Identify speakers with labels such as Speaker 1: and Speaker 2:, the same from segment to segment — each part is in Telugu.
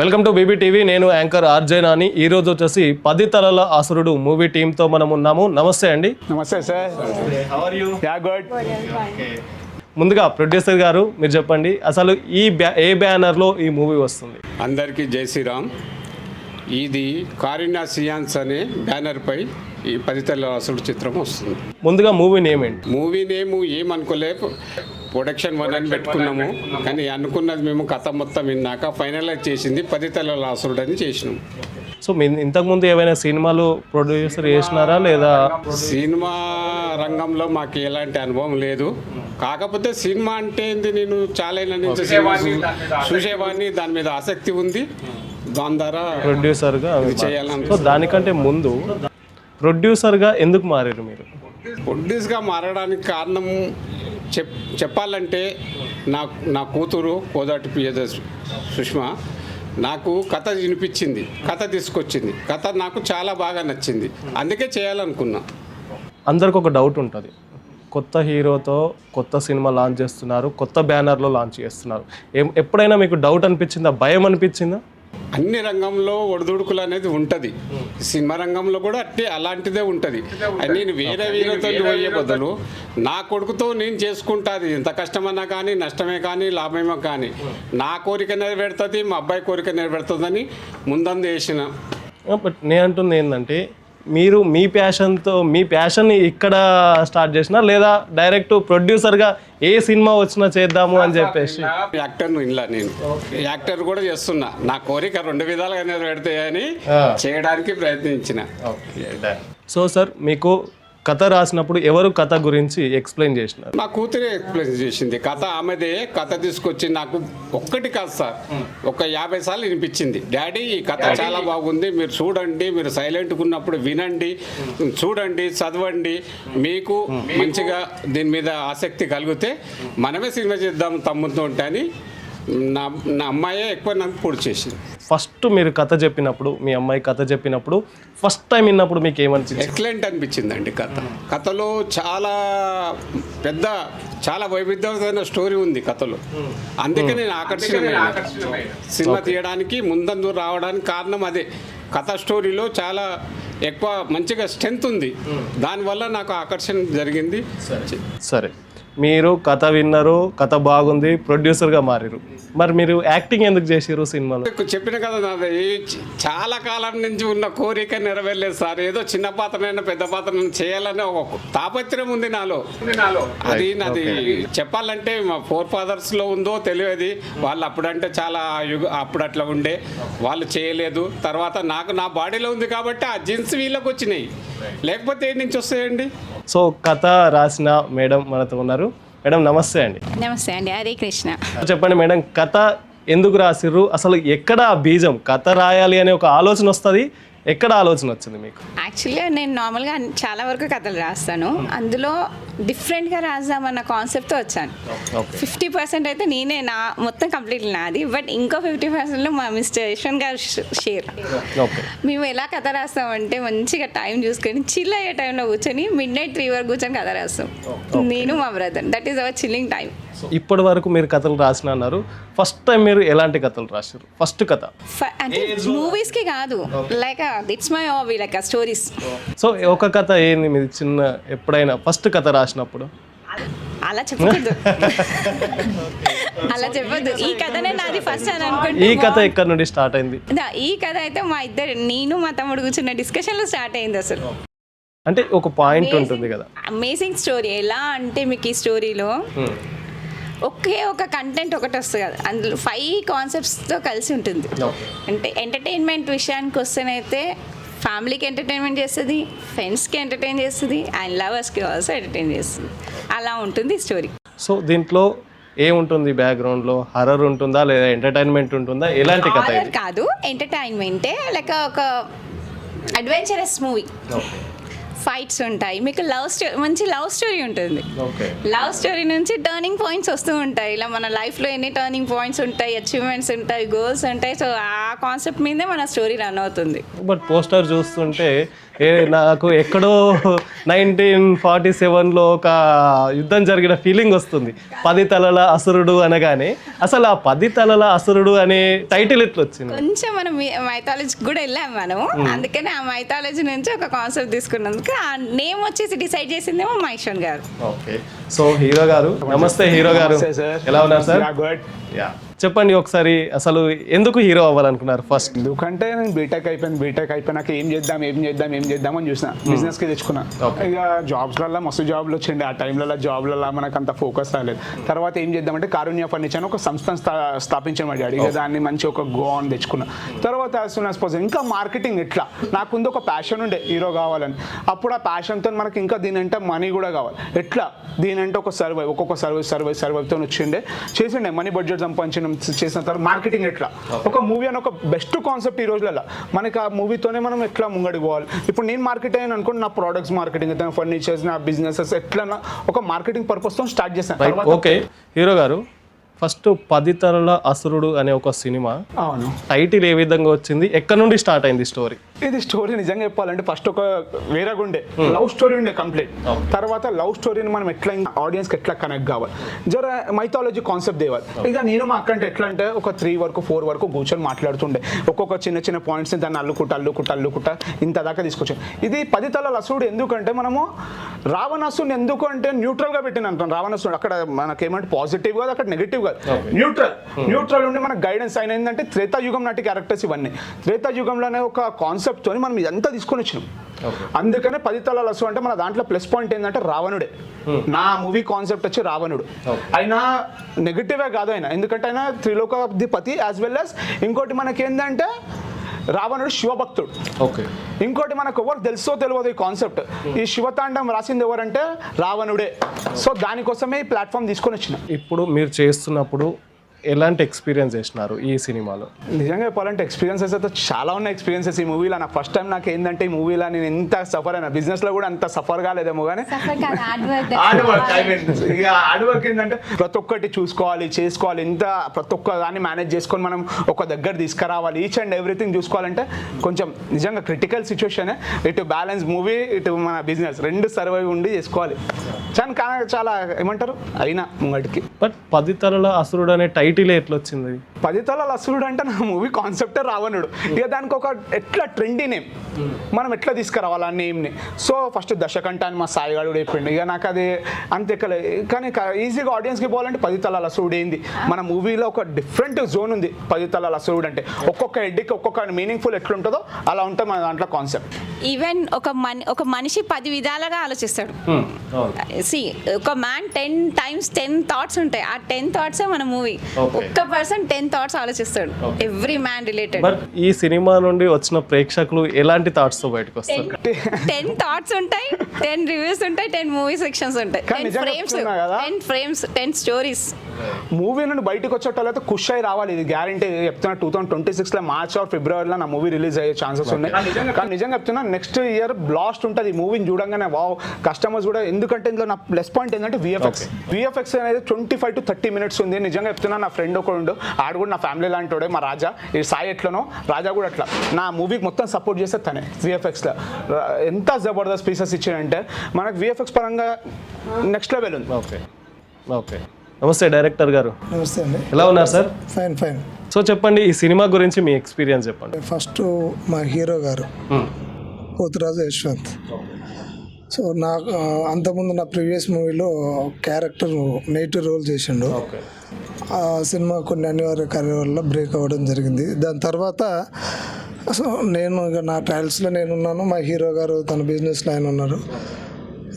Speaker 1: Welcome to BB TV. నేను యాంకర్ ఆర్జే నాని. ఈ రోజు వచ్చేసి 10 తలల అసురుడు మూవీ టీంతో మనం ఉన్నాము. నమస్తే అండి.
Speaker 2: నమస్తే sir.
Speaker 1: How are you?
Speaker 2: Ya good.
Speaker 1: ముందుగా ప్రొడ్యూసర్ గారు మీరు చెప్పండి, అసలు ఏ బ్యానర్లో ఈ మూవీ వస్తుంది?
Speaker 3: అందరికీ జై శ్రీరామ్. ఇది కారుణ్య సియాన్స్ అనే బ్యానర్పై ఈ 10 తలల అసురుడు చిత్రం వస్తుంది.
Speaker 1: ముందుగా మూవీ నేమ్ ఏంటి?
Speaker 3: మూవీ నేమ్ ఏమనుకోలే, ప్రొడక్షన్ 1 అని పెట్టుకున్నాము. కానీ అనుకున్నది మేము కథ మొత్తం విన్నాక ఫైనలైజ్ చేసింది 10 తలల అసురుడు అని చేసినాం.
Speaker 1: సో మీరు ఇంతకుముందు ఏమైనా సినిమాలు ప్రొడ్యూసర్ చేసినారా లేదా?
Speaker 3: సినిమా రంగంలో మాకు ఎలాంటి అనుభవం లేదు. కాకపోతే సినిమా అంటే ఏంది, నేను చాలా ఏళ్ళ నుంచి చూసేవాడిని, దాని మీద ఆసక్తి ఉంది. దాని ద్వారా
Speaker 1: ప్రొడ్యూసర్గా
Speaker 3: చేయాలని.
Speaker 1: సో దానికంటే ముందు ప్రొడ్యూసర్గా ఎందుకు మారారు మీరు?
Speaker 3: ప్రొడ్యూస్గా మారడానికి కారణం చెప్పాలంటే నా కూతురు కోదాటి పియద సుష్మా నాకు కథ వినిపించింది, కథ తీసుకొచ్చింది. కథ నాకు చాలా బాగా నచ్చింది, అందుకే చేయాలనుకున్నా.
Speaker 1: అందరికి ఒక డౌట్ ఉంటుంది, కొత్త హీరోతో కొత్త సినిమా లాంచ్ చేస్తున్నారు, కొత్త బ్యానర్లో లాంచ్ చేస్తున్నారు. ఎప్పుడైనా మీకు డౌట్ అనిపించిందా, భయం అనిపించిందా?
Speaker 3: అన్ని రంగంలో ఒడిదుడుకులు అనేది ఉంటుంది. సినిమా రంగంలో కూడా అలాంటిదే ఉంటుంది. నేను వేరే వీరితో పోయే బదులు నా కొడుకుతో నేను చేసుకుంటుంది. ఎంత కష్టమన్నా కానీ, నష్టమే కానీ, లాభమే కానీ, నా కోరిక నెరవేరుతుంది, మా అబ్బాయి కోరిక నెరవేరుతుందని ముందందు వేసిన.
Speaker 1: బట్ నేను అంటుంది ఏంటంటే, మీరు మీ ప్యాషన్ని ఇక్కడ స్టార్ట్ చేసినా లేదా డైరెక్ట్ ప్రొడ్యూసర్గా ఏ సినిమా వచ్చినా చేద్దాము అని చెప్పేసి?
Speaker 3: యాక్టర్ను ఇలా నేను యాక్టర్ కూడా చేస్తున్నా. నా కోరిక 2 విధాలుగా నెరవేరుతాయని చేయడానికి ప్రయత్నించిన.
Speaker 1: సో సార్, మీకు కథ రాసినప్పుడు ఎవరు కథ గురించి ఎక్స్ప్లెయిన్ చేసినారు?
Speaker 3: నా కూతురే ఎక్స్ప్లెయిన్ చేసింది. కథ ఆమెదే. కథ తీసుకొచ్చి నాకు ఒక్కటి కాదు సార్, ఒక 50 సార్లు వినిపించింది. డాడీ ఈ కథ చాలా బాగుంది, మీరు చూడండి, మీరు సైలెంట్గా ఉన్నప్పుడు వినండి, చూడండి, చదవండి, మీకు మంచిగా దీని మీద ఆసక్తి కలిగితే మనమే సినిమా చేద్దాం తమ్ముతో అని నా అమ్మాయే ఎక్కువ నాకు పూర్తి చేసింది.
Speaker 1: ఫస్ట్ మీరు కథ చెప్పినప్పుడు, మీ అమ్మాయి కథ చెప్పినప్పుడు ఫస్ట్ టైం విన్నప్పుడు మీకు ఏమనిపించింది?
Speaker 3: ఎక్సలెంట్ అనిపించిందండి. కథలో చాలా పెద్ద, చాలా వైవిధ్యమైన స్టోరీ ఉంది కథలో. అందుకే నేను ఆకర్షణమైన సినిమా తీయడానికి ముందందు రావడానికి కారణం అదే. కథ స్టోరీలో చాలా ఎక్కువ మంచిగా స్ట్రెంత్ ఉంది, దానివల్ల నాకు ఆకర్షణ జరిగింది.
Speaker 1: సరే, మీరు కథ విన్నారు, కథ బాగుంది, ప్రొడ్యూసర్గా మారారు. మరి మీరు యాక్టింగ్ ఎందుకు చేసారు సినిమాలో?
Speaker 3: చెప్పిన కదా, నాది చాలా కాలం నుంచి ఉన్న కోరిక నెరవేరలేదు సార్. ఏదో చిన్న పాత్రనైనా పెద్ద పాత్రనైనా చేయాలని ఒక తాపత్రయం ఉంది నాలో. అది నాది చెప్పాలంటే మా 4 ఫాదర్స్లో ఉందో తెలియదు. వాళ్ళు అప్పుడంటే చాలా అప్పుడు అట్లా ఉండే, వాళ్ళు చేయలేదు. తర్వాత నాకు నా బాడీలో ఉంది కాబట్టి ఆ జీన్స్ వీళ్ళకి వచ్చినాయి, లేకపోతే ఏడు నుంచి వస్తాయండి.
Speaker 1: సో కథ రాసిన మేడం మనతో ఉన్నారు. మేడం నమస్తే అండి.
Speaker 4: నమస్తే అండి, హరే కృష్ణ.
Speaker 1: చెప్పండి మేడం, కథ ఎందుకు రాసిర్రు? అసలు ఎక్కడ ఆ బీజం, కథ రాయాలి అనే ఒక ఆలోచన వస్తుంది, ఎక్కడ ఆలోచన వచ్చింది మీకు?
Speaker 4: యాక్చువల్గా నేను నార్మల్గా చాలా వరకు కథలు రాస్తాను. అందులో డిఫరెంట్గా రాద్దామన్న కాన్సెప్ట్తో వచ్చాను. 50% అయితే నేనే, నా మొత్తం కంప్లీట్ నాది. బట్ ఇంకో 50%లో మా మిస్టర్ యశ్వంత్ గారు షేర్. మేము ఎలా కథ రాస్తామంటే మంచిగా టైం చూసుకొని చిల్ అయ్యే టైంలో కూర్చొని midnight 3 వరకు కూర్చొని కథ రాస్తాం, నేను మా brother. That is our chilling time.
Speaker 1: ఇప్పటి వరకు మీరు కథలు రాసిన అన్నారు. ఫస్ట్ టైం మీరు ఎలాంటి కథలు రాశారు? ఫస్ట్ కథ
Speaker 4: అంటే మూవీస్కి కాదు, like it's my hobby, like stories.
Speaker 1: So ఒక కథ ఏంది మీది చిన్న, ఎప్పుడైనా ఫస్ట్ కథ రాసినప్పుడు?
Speaker 4: అలా చెప్పకూడదు, అలా చెప్పొద్దు. ఈ కథనే నాది ఫస్ట్ అని అనుకుంటే.
Speaker 1: ఈ కథ ఎక్కడి నుండి స్టార్ట్ అయింది?
Speaker 4: ఈ కథ అయితే మా ఇద్దరు, నేను మా తమ్ముడు కూర్చున్న డిస్కషన్లో స్టార్ట్ అయింది. అసలు
Speaker 1: అంటే ఒక పాయింట్ ఉంటుంది కదా,
Speaker 4: అమేజింగ్ స్టోరీ. ఎలా అంటే మీకు ఈ స్టోరీలో ఒకే ఒక కంటెంట్ ఒకటి వస్తుంది కదా, అందులో 5 కాన్సెప్ట్స్తో కలిసి ఉంటుంది. అంటే ఎంటర్టైన్మెంట్ విషయానికి వస్తేనైతే ఫ్యామిలీకి ఎంటర్టైన్మెంట్ చేస్తుంది, ఫ్రెండ్స్కి ఎంటర్టైన్ చేస్తుంది, అండ్ లవర్స్కి ఆల్సో ఎంటర్టైన్ చేస్తుంది. అలా ఉంటుంది స్టోరీ.
Speaker 1: సో దీంట్లో ఏముంటుంది బ్యాక్గ్రౌండ్లో? హర్రర్ ఉంటుందా లేదా ఎంటర్టైన్మెంట్ ఉంటుందా? ఎలాంటి కథ?
Speaker 4: హర్రర్ కాదు, ఎంటర్టైన్మెంటే. లైక్ ఒక అడ్వెంచరస్ మూవీ. ఫైట్స్ ఉంటాయి, మీకు మంచి లవ్ స్టోరీ ఉంటుంది.
Speaker 1: ఓకే.
Speaker 4: లవ్ స్టోరీ నుంచి టర్నింగ్ పాయింట్స్ వస్తూ ఉంటాయి. ఇలా మన లైఫ్లో ఎన్ని టర్నింగ్ పాయింట్స్ ఉంటాయి, అచీవ్మెంట్స్ ఉంటాయి, గోల్స్ ఉంటాయి. సో ఆ కాన్సెప్ట్ మీదే మన స్టోరీ రన్ అవుతుంది.
Speaker 1: బట్ పోస్టర్ చూస్తుంటే నాకు ఎక్కడో 1947లో ఒక యుద్ధం జరిగిన ఫీలింగ్ వస్తుంది. 10 తలల అసురుడు అనగానే అసలు ఆ 10 తలల అసురుడు అనే టైటిల్ ఎట్లా వచ్చింది?
Speaker 4: కొంచెం మనం మైథాలజీకి కూడా వెళ్ళాము మనము. అందుకని ఆ మైథాలజీ నుంచి ఒక కాన్సెప్ట్ తీసుకున్నందుకు ఆ నేమ్ వచ్చేసి డిసైడ్ చేసిందేమో మైషన్ గారు.
Speaker 1: ఓకే. సో హీరో గారు, నమస్తే హీరో గారు, ఎలా ఉన్నారు సార్? యా, చెప్పండి ఒకసారి అసలు ఎందుకు హీరో అవ్వాలనుకున్నారు ఫస్ట్?
Speaker 2: ఎందుకంటే నేను బీటెక్ అయిపోయినాక ఏం చేద్దాం అని చూసిన, బిజినెస్కి తెచ్చుకున్నా. ఇక జాబ్స్లలో మస్తు జాబ్లు వచ్చిండే, ఆ టైంలలో జాబ్లలో మనకు అంత ఫోకస్ రాలేదు. తర్వాత ఏం చేద్దామంటే కారుణ్య ఫర్నిచర్ ఒక సంస్థను స్థాపించాను మా డాడీ. ఇక దాన్ని మంచి ఒక గోన్ తెచ్చుకున్నా. తర్వాత యాజ్ సూన్ యాజ్ పాసిబుల్ ఇంకా మార్కెటింగ్ ఎట్లా, నాకుంది ఒక ప్యాషన్ ఉండే హీరో కావాలని. అప్పుడు ఆ ప్యాషన్తో మనకి ఇంకా దీనంటే మనీ కూడా కావాలి. ఎట్లా దీనంటే ఒక ఒక్కొక్క సర్వైవ్తో వచ్చిండే, చేసిండే మనీ బడ్జెట్ సంపాదించడం చేసిన తర్వాత మార్కెటింగ్ ఎట్లా, ఒక మూవీ అని ఒక బెస్ట్ కాన్సెప్ట్ ఈ రోజులలో మనకి. ఆ మూవీతోనే మనం ఎట్లా ముంగడికి పోవాలి. ఇప్పుడు నేను మార్కెట్ అయ్యాను అనుకోండి, నా ప్రోడక్ట్స్ మార్కెటింగ్ అయితే, ఫర్నిచర్స్, నా బిజినెసెస్ ఎట్లా ఒక మార్కెటింగ్ పర్పస్తో స్టార్ట్ చేశాను.
Speaker 1: ఓకే హీరో గారు, ఫస్ట్ 10 తలల అసురుడు అనే ఒక సినిమా
Speaker 2: అవును
Speaker 1: టైటిల్ ఏ విధంగా వచ్చింది, ఎక్కడ నుండి స్టార్ట్ అయింది స్టోరీ?
Speaker 2: ఇది స్టోరీ నిజంగా చెప్పాలంటే ఫస్ట్ ఒక వేరేగా ఉండే లవ్ స్టోరీ ఉండే కంప్లీట్. తర్వాత లవ్ స్టోరీని మనం ఎట్లా ఆడియన్స్కి ఎట్లా కనెక్ట్ కావాలి, జర మైథాలజీ కాన్సెప్ట్ తేవాలి. ఇక నేను మా అక్క అంటే ఎట్లా అంటే ఒక 3 వరకు 4 వరకు కూర్చొని మాట్లాడుతుండే, ఒక్కొక్క చిన్న పాయింట్స్ని దాన్ని అల్లుకుంటా ఇంత దాకా తీసుకొచ్చాను. ఇది 10 తలల అసురుడు ఎందుకంటే మనము రావణాసుని ఎందుకు అంటే న్యూట్రల్గా పెట్టిన అంటాం. రావణాసుడు అక్కడ మనకేమంటే పాజిటివ్ కాదు, అక్కడ నెగిటివ్ కాదు, న్యూట్రల్ ఉండి మనకు గైడెన్స్ అయిన ఏంటంటే త్రేతాయుగం నాటి క్యారెక్టర్స్ ఇవన్నీ. త్రేతాయుగంలోనే ఒక కాన్సెప్ట్ తోని మనం ఇదంతా తీసుకొని వచ్చినాం. అందుకనే 10 తలల అసురుడు అంటే మన దాంట్లో ప్లస్ పాయింట్ ఏంటంటే రావణుడే. నా మూవీ కాన్సెప్ట్ వచ్చి రావణుడు. అయినా నెగిటివే కాదు ఆయన, ఎందుకంటే ఆయన త్రిలోకాధిపతి యాజ్ వెల్ యాజ్ ఇంకోటి మనకి ఏంటంటే రావణుడు శివభక్తుడు.
Speaker 1: ఓకే.
Speaker 2: ఇంకోటి మనకు ఎవరు తెలుసో తెలియదు ఈ కాన్సెప్ట్, ఈ శివతాండం రాసింది ఎవరంటే రావణుడే. సో దానికోసమే ఈ ప్లాట్ఫామ్ తీసుకొని వచ్చిన.
Speaker 1: ఇప్పుడు మీరు చేస్తున్నప్పుడు ఎలాంటి ఎక్స్పీరియన్స్ చేసినారు ఈ సినిమాలో?
Speaker 2: నిజంగా చెప్పాలంటే ఎక్స్పీరియన్సెస్ అయితే చాలా ఉన్నాయి. ఎక్స్పీరియన్సెస్ ఈ మూవీలో నాకు ఫస్ట్ టైం నాకు ఏంటంటే ఈ మూవీలో నేను ఎంత సఫర్ అయినా, బిజినెస్లో కూడా అంత సఫర్ కాలేదేమో కానీ హార్డ్ వర్క్ ఏంటంటే ప్రతి ఒక్కటి చూసుకోవాలి, చేసుకోవాలి, ఇంత ప్రతి ఒక్క దాన్ని మేనేజ్ చేసుకొని మనం ఒక దగ్గర తీసుకురావాలి, ఈచ్ అండ్ ఎవ్రీథింగ్ చూసుకోవాలంటే కొంచెం నిజంగా క్రిటికల్ సిచ్యువేషనే. ఇటు బ్యాలెన్స్ మూవీ, ఇటు మన బిజినెస్ రెండు సర్వైవ్ ఉండి చేసుకోవాలి. చాలా ఏమంటారు అయినా ముంగటికి.
Speaker 1: బట్ 10 తలల అసురుడు అనే టైటిల్ ఎట్లా వచ్చింది?
Speaker 2: 10 తలల అసురుడు అంటే నా మూవీ కాన్సెప్టే రావణుడు. ఇక దానికి ఒక ఎట్లా ట్రెండీ నేమ్ మనం ఎట్లా తీసుకురావాలి ఆ నేమ్ని. సో ఫస్ట్ దశకంఠ అని మా సాయిగాడు చెప్పిండు. ఇక నాకు అది అంతెక్కలే, కానీ ఈజీగా ఆడియన్స్కి పోవాలంటే 10 తలల అసురుడు ఏంది, మన మూవీలో ఒక డిఫరెంట్ జోన్ ఉంది. 10 తలల అసురుడు అంటే ఒక్కొక్క హెడ్కి ఒక్కొక్క మీనింగ్ఫుల్ ఎట్లుంటుందో అలా ఉంటుంది మన దాంట్లో కాన్సెప్ట్.
Speaker 4: ఈవెన్ ఒక మనిషి 10 విధాలుగా ఆలోచిస్తాడు. ఒక మ్యాన్ 10 times 10 థాట్స్ ఉంటాయి. ఆ 10 థాట్సే మన మూవీ. ఒక్క పర్సన్ 10 థాట్స్ ఆలోచిస్తాడు, ఎవ్రీ మ్యాన్ రిలేటెడ్.
Speaker 1: బట్ ఈ సినిమా నుండి వచ్చిన ప్రేక్షకులు ఎలాంటి థాట్స్ తో బయటకు వస్తారు?
Speaker 4: 10 థాట్స్ ఉంటాయి, 10 రివ్యూస్ ఉంటాయి, 10 మూవీ సెక్షన్స్ ఉంటాయి, 10 ఫ్రేమ్స్, 10 స్టోరీస్.
Speaker 2: మూవీ నుండి బయటకు వచ్చేటోళ్ళైతే ఖుష్ అయి రావాలి. ఇది గ్యారంటీ చెప్తున్నా. 2026లో మార్చ్ ఆర్ ఫిబ్రవరిలో నా మూవీ రిలీజ్ అయ్యే ఛాన్సెస్ ఉన్నాయి. కానీ నిజంగా చెప్తున్నా నెక్స్ట్ ఇయర్ బ్లాస్ట్ ఉంటుంది. మూవీని చూడంగానే వావ్ కస్టమర్స్ కూడా. ఎందుకంటే ఇందులో నా ప్లస్ పాయింట్ ఏంటంటే విఎఫ్ఎక్స్ అనేది 25 to 30 minutes ఉంది. నిజంగా చెప్తున్నా, నా ఫ్రెండ్ ఒకడు ఆడు కూడా నా ఫ్యామిలీ లాంటి వాడే, మా రాజా. ఈ సాయి ఎట్లనో రాజా కూడా అట్లా నా మూవీకి మొత్తం సపోర్ట్ చేస్తే తనే విఎఫ్ఎక్స్లో. ఎంత జబర్దస్త్ పీసెస్ ఇచ్చాడంటే మనకు విఎఫ్ఎక్స్ పరంగా నెక్స్ట్ లెవెల్ ఉంది.
Speaker 1: ఓకే. నమస్తే డైరెక్టర్ గారు.
Speaker 5: నమస్తే అండి.
Speaker 1: ఎలా ఉన్నారు సార్?
Speaker 5: ఫైన్.
Speaker 1: సో చెప్పండి, ఈ సినిమా గురించి మీ ఎక్స్పీరియన్స్ చెప్పండి.
Speaker 5: ఫస్ట్ మా హీరో గారు పోతురాజు యశ్వంత్. సో నాకు అంతకుముందు నా ప్రీవియస్ మూవీలో క్యారెక్టర్ నెగిటివ్ రోల్ చేసిండు. ఆ సినిమా కొన్ని అనివార్య కార్యాల వల్ల బ్రేక్ అవ్వడం జరిగింది. దాని తర్వాత సో నేను ఇక నా ట్రయల్స్లో నేను ఉన్నాను, మా హీరో గారు తన బిజినెస్లో ఆయన ఉన్నారు.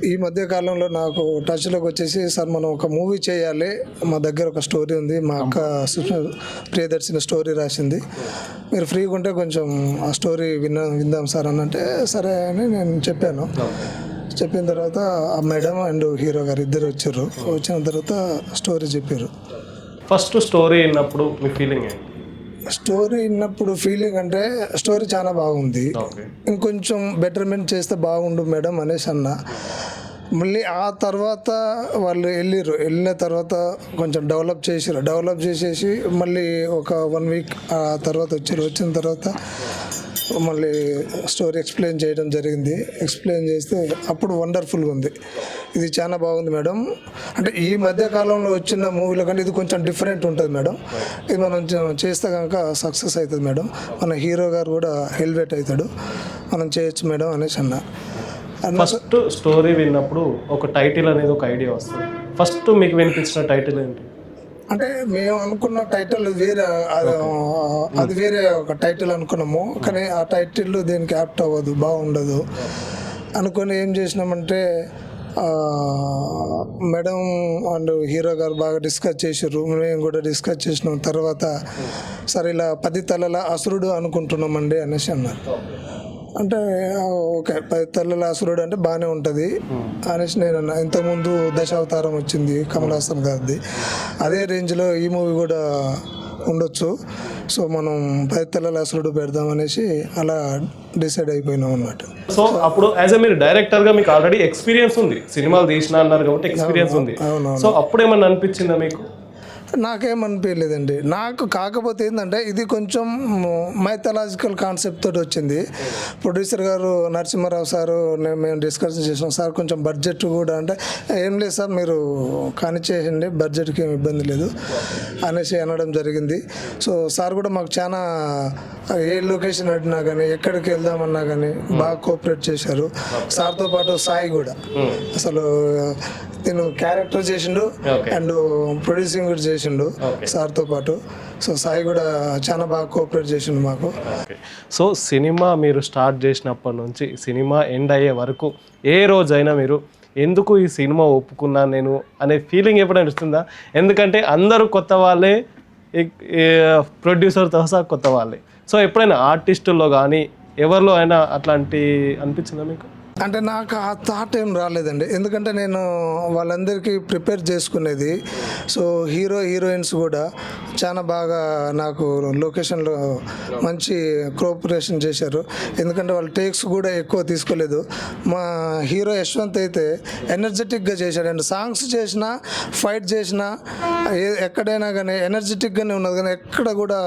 Speaker 5: ఈ మధ్య కాలంలో నాకు టచ్లోకి వచ్చేసి, సార్ మనం ఒక మూవీ చేయాలి, మా దగ్గర ఒక స్టోరీ ఉంది, మా అక్క ప్రియదర్శిని స్టోరీ రాసింది, మీరు ఫ్రీగా ఉంటే కొంచెం ఆ స్టోరీ విందాం సార్ అని అంటే సరే అని నేను చెప్పాను. చెప్పిన తర్వాత ఆ మేడం అండ్ హీరో గారు ఇద్దరు వచ్చారు. వచ్చిన తర్వాత స్టోరీ చెప్పారు.
Speaker 1: ఫస్ట్ స్టోరీ విన్నప్పుడు మీ ఫీలింగ్ ఏంటి?
Speaker 5: స్టోరీ విన్నప్పుడు ఫీలింగ్ అంటే స్టోరీ చాలా బాగుంది,
Speaker 1: ఓకే.
Speaker 5: ఇంకొంచెం బెటర్మెంట్ చేస్తే బాగుండు మేడం అనేసి అన్న. మళ్ళీ ఆ తర్వాత వాళ్ళు వెళ్ళిన తర్వాత కొంచెం డెవలప్ చేసేసి మళ్ళీ ఒక 1 వీక్ ఆ తర్వాత వచ్చిన తర్వాత మళ్ళీ స్టోరీ ఎక్స్ప్లెయిన్ చేయడం జరిగింది. ఎక్స్ప్లెయిన్ చేస్తే అప్పుడు వండర్ఫుల్గా ఉంది, ఇది చాలా బాగుంది మేడం. అంటే ఈ మధ్య కాలంలో వచ్చిన మూవీలో కంటే ఇది కొంచెం డిఫరెంట్ ఉంటుంది మేడం. ఇది మనం చేస్తే కనుక సక్సెస్ అవుతుంది మేడం. మన హీరో గారు కూడా హెల్మెట్ అవుతాడు, మనం చేయొచ్చు మేడం అనేసి అన్న.
Speaker 1: ఫస్ట్ స్టోరీ విన్నప్పుడు ఒక టైటిల్ అనేది ఒక ఐడియా వస్తుంది. ఫస్ట్ మీకు వినిపించిన టైటిల్ ఏంటి?
Speaker 5: అంటే మేము అనుకున్న టైటిల్ వేరే, అది వేరే ఒక టైటిల్ అనుకున్నాము, కానీ ఆ టైటిల్ దీనికి యాప్ట్ అవ్వదు, బాగుండదు అనుకొని ఏం చేసినామంటే మేడం అండ్ హీరో గారు బాగా డిస్కస్ చేసారు, మేము కూడా డిస్కస్ చేసినాం. తర్వాత సరే ఇలా 10 తలల అసురుడు అనుకుంటున్నామండి అనేసి అన్నారు. అంటే ఓకే 10 తలల అసురుడు అంటే బాగానే ఉంటుంది అనేసి నేను అన్నా. ఇంతకుముందు దశావతారం వచ్చింది కమల్ హాసన్ గారిది, అదే రేంజ్లో ఈ మూవీ కూడా ఉండొచ్చు. సో మనం 10 తలల అసురుడు పెడదాం అనేసి అలా డిసైడ్ అయిపోయినాం అన్నమాట.
Speaker 1: సో అప్పుడు యాజ్ మీరు డైరెక్టర్గా మీకు ఆల్రెడీ ఎక్స్పీరియన్స్ ఉంది, సినిమాలు తీసిన అన్నారు కాబట్టి ఎక్స్పీరియన్స్ ఉంది. సో అప్పుడు ఏమన్నా అనిపించిందా మీకు?
Speaker 5: నాకేమనిపించలేదండి. నాకు కాకపోతే ఏంటంటే ఇది కొంచెం మైథలాజికల్ కాన్సెప్ట్ తోటి వచ్చింది. ప్రొడ్యూసర్ గారు నరసింహారావు సారు మేము డిస్కస్ చేసాం, సార్ కొంచెం బడ్జెట్ కూడా అంటే ఏం లేదు సార్ మీరు కానిచ్చేయండి, బడ్జెట్కి ఏమి ఇబ్బంది లేదు అనేసి అనడం జరిగింది. సో సార్ కూడా మాకు చాలా ఏ లొకేషన్ అడిగినా కానీ ఎక్కడికి వెళ్దామన్నా కానీ బాగా కోఆపరేట్ చేశారు. సార్తో పాటు సాయి కూడా అసలు నేను క్యారెక్టర్ చేసిండు అండ్ ప్రొడ్యూసింగ్ కూడా చేసిండు సార్తో పాటు. సో సాయి కూడా చాలా బాగా కోఆపరేట్ చేసిండు మాకు.
Speaker 1: సో సినిమా మీరు స్టార్ట్ చేసినప్పటి నుంచి సినిమా ఎండ్ అయ్యే వరకు ఏ రోజైనా మీరు ఎందుకు ఈ సినిమా ఒప్పుకున్నాను నేను అనే ఫీలింగ్ ఎప్పుడైనా వస్తుందా? ఎందుకంటే అందరూ కొత్త వాళ్ళే, ప్రొడ్యూసర్తో సహా కొత్త వాళ్ళే. సో ఎప్పుడైనా ఆర్టిస్టుల్లో కానీ ఎవరిలో అయినా అట్లాంటి అనిపించిందా మీకు?
Speaker 5: అంటే నాకు ఆ థాట్ ఏం రాలేదండి, ఎందుకంటే నేను వాళ్ళందరికీ ప్రిపేర్ చేసుకునేది. సో హీరోయిన్స్ కూడా చాలా బాగా నాకు లొకేషన్లో మంచి కోఆపరేషన్ చేశారు, ఎందుకంటే వాళ్ళు టేక్స్ కూడా ఎక్కువ తీసుకోలేదు. మా హీరో యశ్వంత్ అయితే ఎనర్జెటిక్గా చేశాడండి, సాంగ్స్ చేసినా ఫైట్ చేసినా ఎక్కడైనా కానీ ఎనర్జెటిక్గానే ఉన్నది, కానీ ఎక్కడ కూడా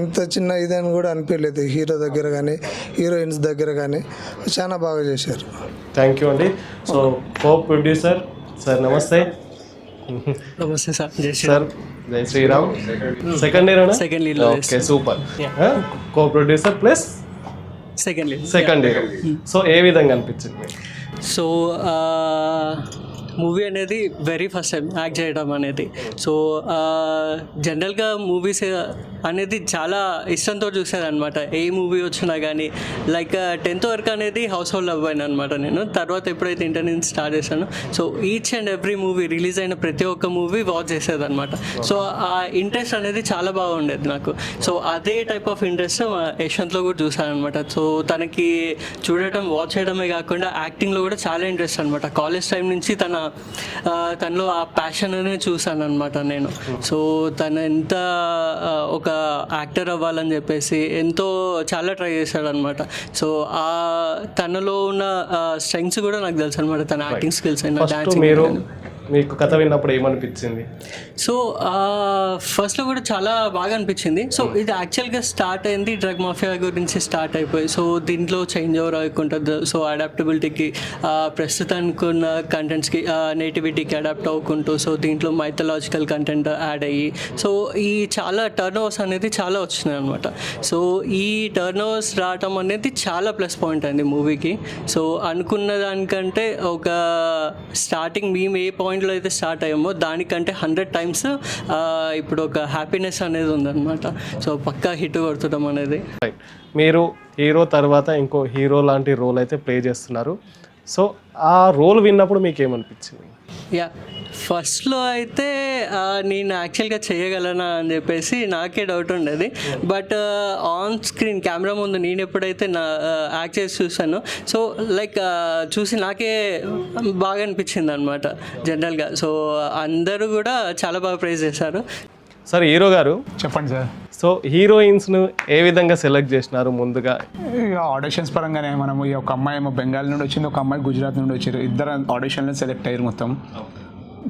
Speaker 5: ఇంత చిన్న ఇదని కూడా అనిపించలేదు హీరో దగ్గర కానీ హీరోయిన్స్ దగ్గర కానీ. చాలా బాగా చేశారు.
Speaker 1: థ్యాంక్ యూ అండి. సో కో ప్రొడ్యూసర్ సార్ నమస్తే.
Speaker 6: నమస్తే సార్.
Speaker 1: సార్ జై Shriram. Second year okay super. Co producer plus second year. So ఏ విధంగా అనిపించింది?
Speaker 6: సో మూవీ అనేది వెరీ ఫస్ట్ టైం యాక్ట్ చేయడం అనేది. సో జనరల్గా మూవీస్ అనేది చాలా ఇష్టంతో చూసేది అనమాట. ఏ మూవీ వచ్చినా కానీ లైక్ 10th వరకు అనేది హౌస్ హోల్డ్ అవ్వాను అనమాట నేను. తర్వాత ఎప్పుడైతే ఇంటర్ నుంచి స్టార్ట్ చేశాను, so each and every movie release అయిన ప్రతి ఒక్క మూవీ వాచ్ చేసేది అనమాట. సో ఆ ఇంట్రెస్ట్ అనేది చాలా బాగుండేది నాకు. సో అదే టైప్ ఆఫ్ ఇంట్రెస్ట్ యశ్వంత్లో కూడా చూసాను అనమాట. సో తనకి చూడటం వాచ్ చేయడమే కాకుండా యాక్టింగ్లో కూడా చాలా ఇంట్రెస్ట్ అనమాట. కాలేజ్ టైం నుంచి తనలో ఆ ప్యాషన్ అనేది చూసాను అనమాట నేను. సో తను ఎంత ఒక యాక్టర్ అవ్వాలని చెప్పేసి చాలా ట్రై చేశాడు అనమాట. సో ఆ తనలో ఉన్న స్ట్రెంగ్స్ కూడా నాకు తెలుసు అనమాట, తన యాక్టింగ్ స్కిల్స్ అయినా డాన్సింగ్.
Speaker 1: మీకు కథ విన్నప్పుడు ఏమనిపించింది?
Speaker 6: సో ఫస్ట్లో కూడా చాలా బాగా అనిపించింది. సో ఇది యాక్చువల్గా స్టార్ట్ అయింది డ్రగ్ మాఫియా గురించి స్టార్ట్ అయిపోయి, సో దీంట్లో చేంజ్ ఓవర్ అవ్వకుంటుంది. సో అడాప్టబిలిటీకి ప్రస్తుతానికి ఉన్న కంటెంట్స్కి నేటివిటీకి అడాప్ట్ అవ్వకుంటూ, సో దీంట్లో మైథలాజికల్ కంటెంట్ యాడ్ అయ్యి, సో ఈ చాలా టర్న్ ఓవర్స్ అనేది చాలా వచ్చినాయి అనమాట. సో ఈ టర్న్ ఓవర్స్ రావటం అనేది చాలా ప్లస్ పాయింట్ అండి మూవీకి. సో అనుకున్న దానికంటే ఒక స్టార్టింగ్ మేము ఏ పాయింట్లో అయితే స్టార్ట్ అయ్యామో దానికంటే 100 times ఇప్పుడు ఒక హ్యాపీనెస్ అనేది ఉందన్నమాట. సో పక్కా హిట్ కొడుతున్నాం అనేది.
Speaker 1: మీరు హీరో తర్వాత ఇంకో హీరో లాంటి రోల్ అయితే ప్లే చేస్తున్నారు. సో ఆ రోల్ విన్నప్పుడు మీకు ఏమనిపించింది?
Speaker 6: యా, ఫస్ట్లో అయితే నేను యాక్చువల్గా చేయగలనా అని చెప్పేసి నాకే డౌట్ ఉండేది. బట్ ఆన్ స్క్రీన్ కెమెరా ముందు నేను ఎప్పుడైతే యాక్ట్ చేసి చూసానో, సో లైక్ చూసి నాకే బాగా అనిపించింది అనమాట జనరల్గా. సో అందరూ కూడా చాలా బాగా ప్రైజ్ చేశారు.
Speaker 1: సార్ హీరో గారు,
Speaker 2: చెప్పండి సార్.
Speaker 1: సో హీరోయిన్స్ను ఏ విధంగా సెలెక్ట్ చేసినారు ముందుగా?
Speaker 2: ఇక ఆడిషన్స్ పరంగానే మనం ఈ ఒక అమ్మాయి ఏమో బెంగాల్ నుండి వచ్చింది, ఒక అమ్మాయి గుజరాత్ నుండి వచ్చారు. ఇద్దరు ఆడిషన్లో సెలెక్ట్ అయ్యారు. మొత్తం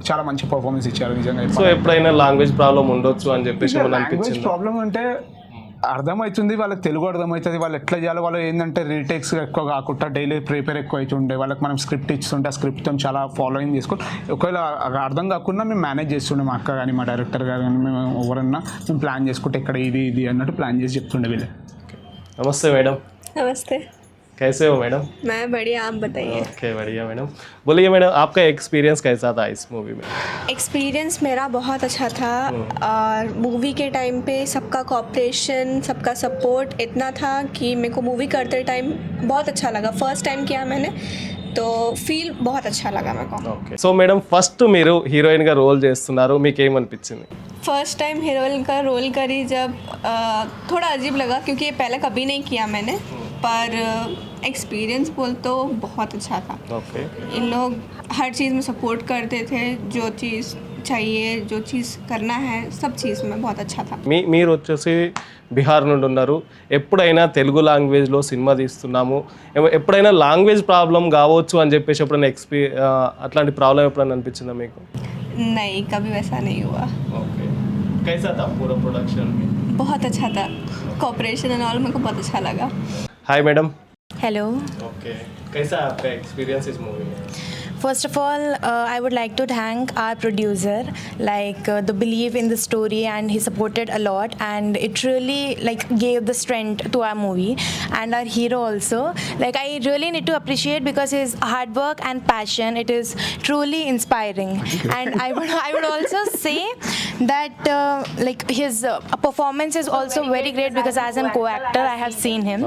Speaker 2: చాలా మంచి పర్ఫార్మెన్స్ ఇచ్చారు నిజంగా.
Speaker 1: సో ఎప్పుడైనా లాంగ్వేజ్ ప్రాబ్లం ఉండొచ్చు అని చెప్పేసి ఏమైనా
Speaker 2: లాంగ్వేజ్
Speaker 1: అనిపించింది?
Speaker 2: ప్రాబ్లం అంటే అర్థమవుతుంది, వాళ్ళకి తెలుగు అర్థమవుతుంది, వాళ్ళు ఎట్లా చేయాలి. వాళ్ళు ఏంటంటే రీటేక్స్ ఎక్కువ కాకుండా డైలీ ప్రిపేర్ ఎక్కువ అవుతుండే. వాళ్ళకి మనం స్క్రిప్ట్ ఇస్తుంటే ఆ స్క్రిప్ట్తో చాలా ఫాలోయింగ్ చేసుకొని ఒకవేళ అర్థం కాకుండా మేము మేనేజ్ చేస్తుండే. మా అక్క కానీ మా డైరెక్టర్ గారు కానీ మేము ఎవరన్నా మేము ప్లాన్ చేసుకుంటే ఇక్కడ ఇది అన్నట్టు ప్లాన్ చేసి చెప్తుండే వీళ్ళే.
Speaker 1: నమస్తే మేడం.
Speaker 7: नमस्ते,
Speaker 1: कैसे हो मैडम?
Speaker 7: मैं बढ़िया, आप बताइए।
Speaker 1: ओके बढ़िया मैडम. बोलिए मैडम, आपका एक्सपीरियंस कैसा था इस मूवी में?
Speaker 7: एक्सपीरियंस मेरा बहुत अच्छा था और मूवी के टाइम पे सबका कोऑपरेशन, सबका सपोर्ट इतना था कि मेरे को मूवी करते टाइम बहुत अच्छा लगा. फर्स्ट टाइम किया मैंने तो फील बहुत अच्छा लगा मेरे को.
Speaker 1: ఓకే. సో మేడం, ఫస్ట్ మీరు హీరోయిన్గా రోల్ చేస్తున్నారు, మీకు ఏమనిపించింది?
Speaker 7: फर्स्ट टाइम हीरोइन का रोल करी जब थोड़ा अजीब लगा क्योंकि ये पहले कभी नहीं किया मैंने, पर एक्सपीरियंस बोल तो बहुत अच्छा था.
Speaker 1: ఓకే.
Speaker 7: इन लोग हर चीज़ में सपोर्ट करते थे, जो चीज़ चाहिए, जो चीज़ करना है, सब चीज़ में बहुत अच्छा था.
Speaker 1: మీరు వచ్చేసి బీహార్ నుండి ఉన్నారు. ఎప్పుడైనా తెలుగు లాంగ్వేజ్లో సినిమా తీస్తున్నాము, ఎప్పుడైనా లాంగ్వేజ్ ప్రాబ్లం కావచ్చు అని చెప్పేసి ఎప్పుడైనా అట్లాంటి ప్రాబ్లం ఎప్పుడైనా అనిపించిందా మీకు?
Speaker 7: नहीं, कभी वैसा नहीं हुआ.
Speaker 1: ఓకే. कैसा था पूरा प्रोडक्शन?
Speaker 7: बहुत अच्छा था, कोऑपरेशन एंड ऑल मेरे को बहुत अच्छा लगा.
Speaker 1: Hi madam.
Speaker 8: Hello.
Speaker 1: ओके. कैसा आपका एक्सपीरियंस इस मूवी में?
Speaker 8: First of all, I would like to thank our producer, the belief in the story, and he supported a lot, and it really gave the strength to our movie, and our hero also. I really need to appreciate because his hard work and passion, it is truly inspiring. And I would also say that his performance is also very great because as a co-actor, I have seen him,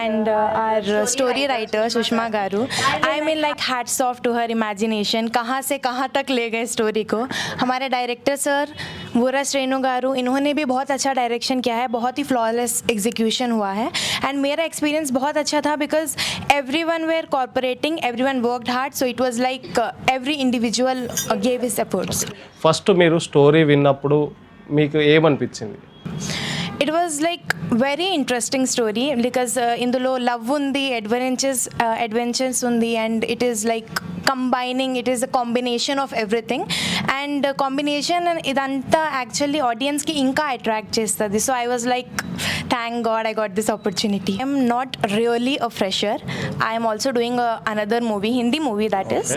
Speaker 8: and our story writer Sushma Garu, I mean hats off to her imagination. कहाँ से कहाँ तक ले गए स्टोरी को. हमारे डायरेक्टर सर वोरस रेणु गारू, इन्होंने भी बहुत अच्छा डायरेक्शन किया है, बहुत ही फ्लॉलेस एग्जीक्यूशन हुआ है. एंड मेरा एक्सपीरियंस बहुत अच्छा था because everyone were cooperating, everyone worked hard, so it was every individual gave his efforts.
Speaker 1: First మీరు స్టోరీ విన్నప్పుడు మీకు ఏమనిపించింది?
Speaker 8: It was very interesting story because ఇందులో లవ్ ఉంది, adventures ఉంది, and it is combining, it is a combination of everything, and combination ఇదంతా యాక్చువల్లీ ఆడియన్స్కి ఇంకా అట్రాక్ట్ చేస్తుంది. So I was thank God I got this opportunity. I am not really a fresher. I am also doing another movie, Hindi movie that is,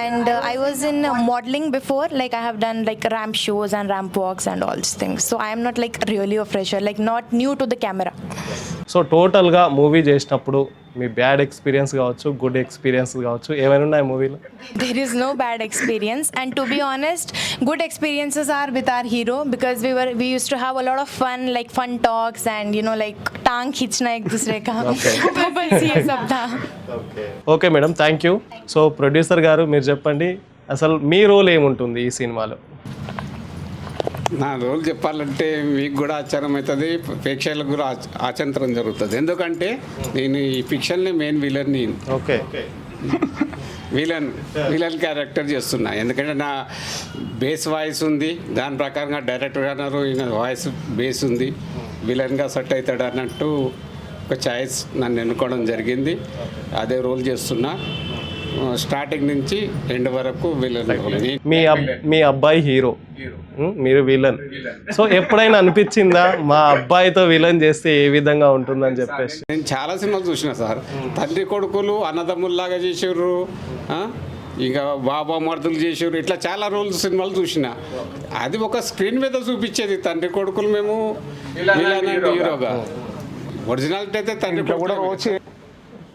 Speaker 8: and I was in modeling before. I have done ramp shows and ramp walks and all these things. So I am not really a fresher, not new to the camera.
Speaker 1: So టోటల్గా మూవీ చేసినప్పుడు మీ బ్యాడ్ ఎక్స్పీరియన్స్ కావచ్చు, గుడ్ ఎక్స్పీరియన్స్ కావచ్చు, ఏమైనా ఉన్నాయి మూవీలో?
Speaker 8: There is no bad experience, and to be honest, good experiences are with our hero because we used to have a lot of fun talks and टांग खींचना एक दूसरे का. तो बस ये सब था.
Speaker 1: Okay madam, thank you. So producer గారు, మీరు చెప్పండి అసలు మీ రోల్ ఏముంటుంది ఈ సినిమాలో?
Speaker 3: నా రోల్ చెప్పాలంటే మీకు కూడా ఆశ్చర్యం అవుతుంది, ప్రేక్షకులకు కూడా ఆచంతరం జరుగుతుంది. ఎందుకంటే నేను ఈ ఫిక్షన్లో మెయిన్ విలన్ని,
Speaker 1: ఓకే,
Speaker 3: విలన్ క్యారెక్టర్ చేస్తున్నా. ఎందుకంటే నా బేస్ వాయిస్ ఉంది, దాని ప్రకారంగా డైరెక్టర్ అన్నారు ఈయన వాయిస్ బేస్ ఉంది, విలన్గా సెట్ అవుతాడు అన్నట్టు ఒక ఛాయిస్ నన్ను ఎన్నుకోవడం జరిగింది. అదే రోల్ చేస్తున్నా స్టార్టింగ్ నుంచి ఎండ్ వరకు విలన్.
Speaker 1: మీ అబ్బాయి హీరో, మీరు విలన్. సో ఎప్పుడైనా అనిపించిందా మా అబ్బాయితో విలన్ చేస్తే ఏ విధంగా ఉంటుందని చెప్పేసి?
Speaker 3: నేను చాలా సినిమాలు చూసిన సార్. తండ్రి కొడుకులు అన్నదమ్ముల్లాగా చేసారు, ఇంకా బాబా మర్దులు చేసారు, ఇట్లా చాలా రోల్స్ సినిమాలు చూసిన. అది ఒక స్క్రీన్ మీద చూపించేది తండ్రి కొడుకులు, మేము విలన్ అండ్ హీరోగా. ఒరిజినాలిటీ అయితే తండ్రి కూడా వచ్చి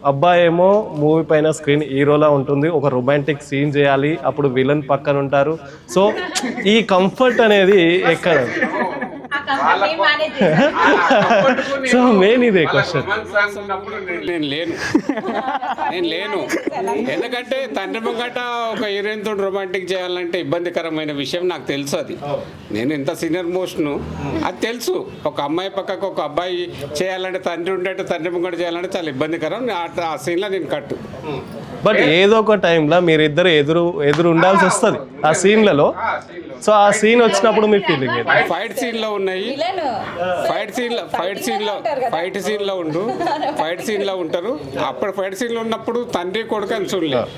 Speaker 1: అబ్బాయి ఏమో మూవీ పైన స్క్రీన్ హీరోలా ఉంటుంది, ఒక రొమాంటిక్ సీన్ చేయాలి, అప్పుడు విలన్ పక్కన ఉంటారు. సో ఈ కంఫర్ట్ అనేది ఎక్కడ? సో మెయిన్ ఇదే క్వశ్చన్.
Speaker 3: నేను లేను ఎందుకంటే తండ్రి ముంగట ఒక హీరోయిన్ తోటి రొమాంటిక్ చేయాలంటే ఇబ్బందికరమైన విషయం నాకు తెలుసు. అది నేను ఎంత సీనియర్ మోస్ట్ను అది తెలుసు. ఒక అమ్మాయి పక్కకు ఒక అబ్బాయి చేయాలంటే, తండ్రి ఉండేట్టు తండ్రి ముంగట చేయాలంటే చాలా ఇబ్బందికరం. ఆ సీన్లో నేను కట్టు.
Speaker 1: బట్ ఏదో ఒక టైంలో మీరిద్దరు ఎదురు ఉండాల్సి వస్తుంది ఆ సీన్లలో. సో ఆ సీన్ వచ్చినప్పుడు మీ ఫీలింగ్ ఏంటి?
Speaker 3: ఫైట్ సీన్ లో ఉన్నాయి, ఫైట్ సీన్ లో ఉంటారు. అప్పుడు ఫైట్ సీన్ లో ఉన్నప్పుడు తండ్రి కొడుకు అని చూడలేదు,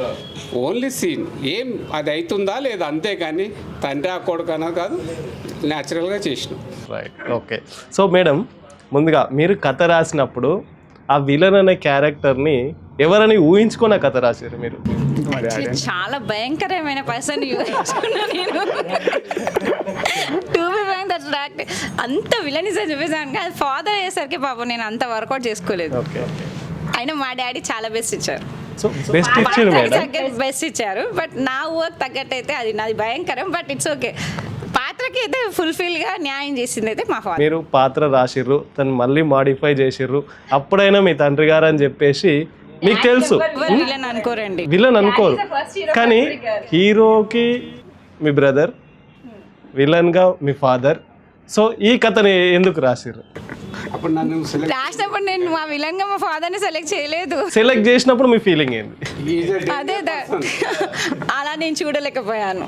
Speaker 3: ఓన్లీ సీన్ ఏం అది అవుతుందా లేదా అంతే, కానీ తండ్రి ఆ కొడుకు అన్నది కాదు, న్యాచురల్గా చేసినాం.
Speaker 1: Right, okay. సో మేడం, ముందుగా మీరు కథ రాసినప్పుడు ఆ విలన్ అనే క్యారెక్టర్ని ఎవరని ఊహించుకున్న కథ రాశారు మీరు?
Speaker 4: Actually, చాలా భయంకరమైన పర్సన్ ఊహించుకున్నా నేను. To be frank, that's fact. అంత విలనిజం చూపిస్తాను కానీ ఫాదర్ అయ్యేసరికి పాపం నేను అంత వర్కౌట్ చేసుకోలేదు.
Speaker 1: ఓకే,
Speaker 4: అయినా మా డాడీ చాలా బెస్ట్ ఇచ్చారు,
Speaker 1: సో బెస్ట్ ఇచ్చారు మేడం.
Speaker 4: బెస్ట్ ఇచ్చారు. బట్ నా వర్క్ తగ్గట్టు అయితే అది నాది భయంకరం, బట్ ఇట్స్ ఓకే. పాత్రకి అయితే ఫుల్ఫిల్గా న్యాయం చేసింది అయితే మా ఫాదర్.
Speaker 1: మీరు పాత్ర రాసిర్రు, తను మళ్ళీ మాడిఫై చేసిర్రు, అప్పుడైనా మీ తండ్రి గారు అని చెప్పేసి మీకు తెలుసు.
Speaker 4: విలన్ అనుకోరండి,
Speaker 1: విలన్ అనుకోరు, కానీ హీరోకి మీ బ్రదర్, విలన్గా మీ ఫాదర్. సో ఈ కథని ఎందుకు రాసిర్రు?
Speaker 3: అప్పుడు నన్ను
Speaker 4: రాసినప్పుడు నేను మా విలన్ గా మా ఫాదర్ ని సెలెక్ట్ చేయలేదు.
Speaker 1: సెలెక్ట్ చేసినప్పుడు మీ ఫీలింగ్ ఏంది?
Speaker 4: అదే అలా నేను చూడలేకపోయాను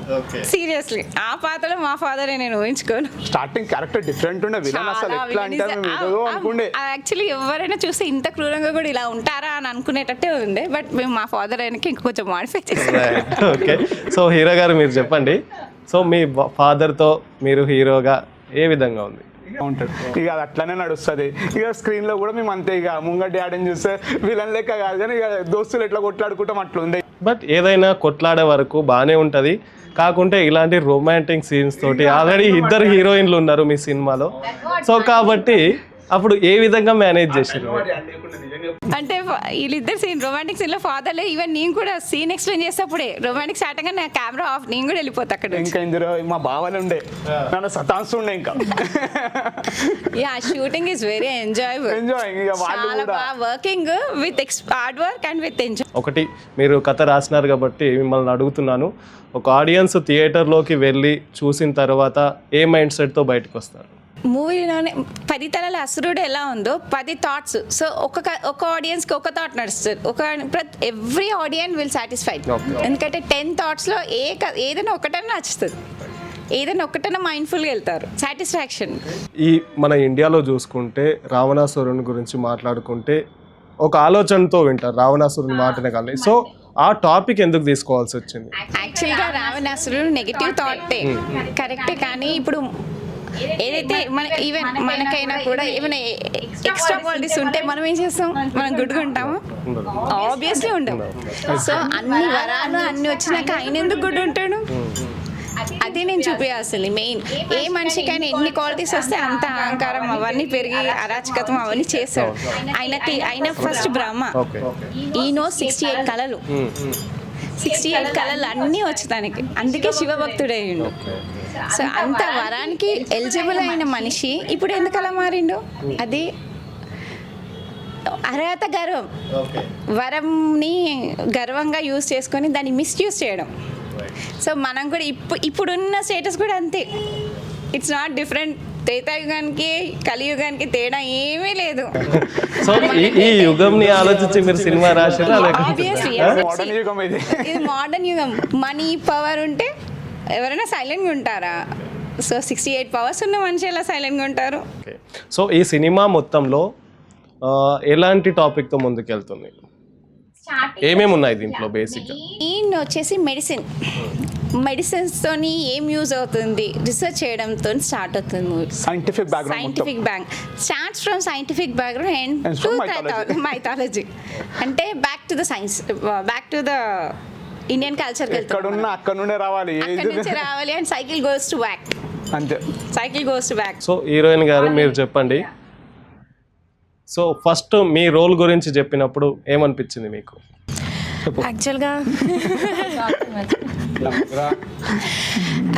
Speaker 4: సీరియస్లీ. ఆ పాత్రలో మా ఫాదర్ నేను ఊహించుకోను.
Speaker 2: స్టార్టింగ్ క్యారెక్టర్ డిఫరెంట్ ఉండే, విలన్ అసలు ఎట్లా అంటారు మేము ఏదో అనుకుండే.
Speaker 4: యాక్చువల్లీ ఎవరైనా చూస్తే ఇంత క్రూరంగా కూడా ఇలా ఉంటారా అని అనుకునేటట్టే ఉండే, బట్ మేము మా ఫాదర్ ఆయనకి ఇంకొంచెం మాడిఫై చేసాం.
Speaker 1: ఓకే, సో హీరో గారు మీరు చెప్పండి, సో మీ ఫాదర్తో మీరు హీరోగా ఏ విధంగా ఉంది?
Speaker 2: ఉంటాడు ఇక అది అట్లానే నడుస్తుంది. ఇక స్క్రీన్ లో కూడా మేము అంతే, ఇక ముంగటి డాడీని చూస్తే విలన్ లెక్క కాదు, కానీ ఇక దోస్తులు ఎట్లా కొట్లాడుకుంటాం అట్లా ఉంది.
Speaker 1: బట్ ఏదైనా కొట్లాడే వరకు బాగానే ఉంటుంది, కాకుంటే ఇలాంటి రొమాంటిక్ సీన్స్ తోటి ఆల్రెడీ ఇద్దరు హీరోయిన్లు ఉన్నారు మీ సినిమాలో. సో కాబట్టి అప్పుడు ఏ విధంగా మేనేజ్ చేసారు?
Speaker 4: అంటే వీళ్ళిద్దరు సీన్ రొమాంటిక్ సీన్ లో ఫాదర్లే, ఈవెన్ నేను కూడా సీన్ ఎక్స్ప్లెయిన్ చేసేప్పుడే రొమాంటిక్ స్టార్ట్ అయ్యాక నా కెమెరా ఆఫ్, నేను కూడా వెళ్ళిపోతా అక్కడ.
Speaker 2: ఇంకా ఇందులో మా బావలు ఉండే నన్ను సతాంస్తుండే ఇంకా.
Speaker 4: Yeah, shooting is very enjoyable. చాలా బాగా working with hard work and with enjoy.
Speaker 1: ఒకటి, మీరు కథ రాసినారు కాబట్టి మిమ్మల్ని అడుగుతున్నాను, ఒక ఆడియన్స్ థియేటర్లోకి వెళ్ళి చూసిన తర్వాత ఏ మైండ్ సెట్తో బయటకు వస్తారు?
Speaker 4: మూవీలోనే 10 తలల అసురుడు ఎలా ఉందో 10 థాట్స్. సో ఒక ఆడియన్స్కి ఒక థాట్ నడుస్తుంది, ఎవ్రీ ఆడియన్ విల్ సాటిస్ఫైడ్. ఎందుకంటే 10 థాట్స్లో ఏదైనా ఒకటైనా నచ్చుతుంది, ఏదైనా ఒకటైనా మైండ్ఫుల్గా వెళ్తారు, సాటిస్ఫాక్షన్.
Speaker 1: ఈ మన ఇండియాలో చూసుకుంటే రావణాసురుని గురించి మాట్లాడుకుంటే ఒక ఆలోచనతో వింటారు రావణాసురుని మాటనే కానీ. సో ఆ టాపిక్ ఎందుకు తీసుకోవాల్సి వచ్చింది?
Speaker 4: యాక్చువల్గా రావణాసురుడు నెగిటివ్ థాటే కరెక్టే, కానీ ఇప్పుడు ఏదైతే ఈవెన్ మనకైనా కూడా ఏమైనా ఎక్స్ట్రా క్వాలిటీస్ ఉంటే మనం ఏం చేస్తాం, మనం గుడ్గా ఉంటాము? ఆబ్వియస్లీ ఉండము. సో అన్ని వరాలు అన్ని వచ్చినాక ఆయన ఎందుకు గుడ్ ఉంటాడు? అదే నేను చూపించాల్సింది మెయిన్. ఏ మనిషికైనా ఎన్ని క్వాలిటీస్ వస్తే అంత అహంకారం అవన్నీ పెరిగి అరాచకత్వం అవన్నీ చేస్తాడు. ఆయన ఫస్ట్ బ్రహ్మ, ఈనో 68 కళలు, 68 కళలు అన్నీ వచ్చి తనకి, అందుకే శివభక్తుడయ్యిండు. సో అంత వరానికి ఎలిజిబుల్ అయిన మనిషి ఇప్పుడు ఎందుకు అలా మారిండు? అది అర్హత గర్వం, వరంని గర్వంగా యూజ్ చేసుకొని దాన్ని మిస్యూజ్ చేయడం. సో మనం కూడా ఇప్పుడున్న స్టేటస్ కూడా అంతే, ఇట్స్ నాట్ డిఫరెంట్. త్రేతాయుగానికి కలియుగానికి తేడా ఏమీ లేదు.
Speaker 1: సో ఈ యుగంని ఆలోచించి మీరు సినిమా రాశారా?
Speaker 4: ఇది మోడర్న్ యుగం. మనీ పవర్ ఉంటే ఎవరైనా సైలెంట్గా ఉంటారా? సో 68 పవర్స్ ఉన్న మనిషి ఎలా సైలెంట్గా ఉంటారు?
Speaker 1: సో ఈ సినిమా మొత్తంలో ఎలాంటి టాపిక్తో ముందుకెళ్తుంది? ఏమేమి ఉన్నాయి దీంట్లో బేసిక్గా?
Speaker 4: మెయిన్ వచ్చేసి మెడిసిన్స్తోని ఏం యూజ్ అవుతుంది రీసెర్చ్ చేయడంతో స్టార్ట్ అవుతుంది movie.
Speaker 2: Scientific
Speaker 4: starts from scientific background and to mythology. అంటే back to the science, back to the Indian కల్చర్కి వెళ్తాం,
Speaker 2: అక్కడ నుండే రావాలి,
Speaker 4: అక్కడ నుంచి రావాలి. And cycle goes to back,
Speaker 2: అంతే,
Speaker 4: cycle goes to back.
Speaker 1: So heroine గారు మీరు చెప్పండి, సో ఫస్ట్ మీ రోల్ గురించి చెప్పినప్పుడు ఏమనిపించింది మీకు?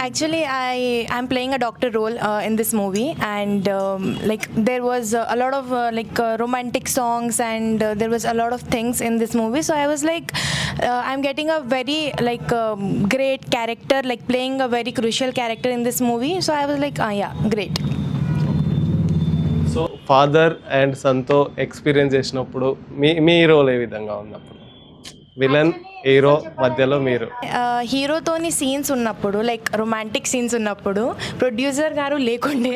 Speaker 8: Actually, I'm playing a doctor role in this movie, and like there was a lot of romantic songs, and there was a lot of things in this movie. So I was like, I'm getting a very great character, like playing a very crucial character in this movie. So I was like, yeah, great.
Speaker 1: So father and సన్తో ఎక్స్పీరియన్స్ చేసినప్పుడు మీ రోల్ ఏ విధంగా ఉన్నప్పుడు? విలన్ హీరో మధ్యలో మీరు.
Speaker 8: హీరోతోని సీన్స్ ఉన్నప్పుడు లైక్ రొమాంటిక్ సీన్స్ ఉన్నప్పుడు ప్రొడ్యూసర్ గారు లేకుండే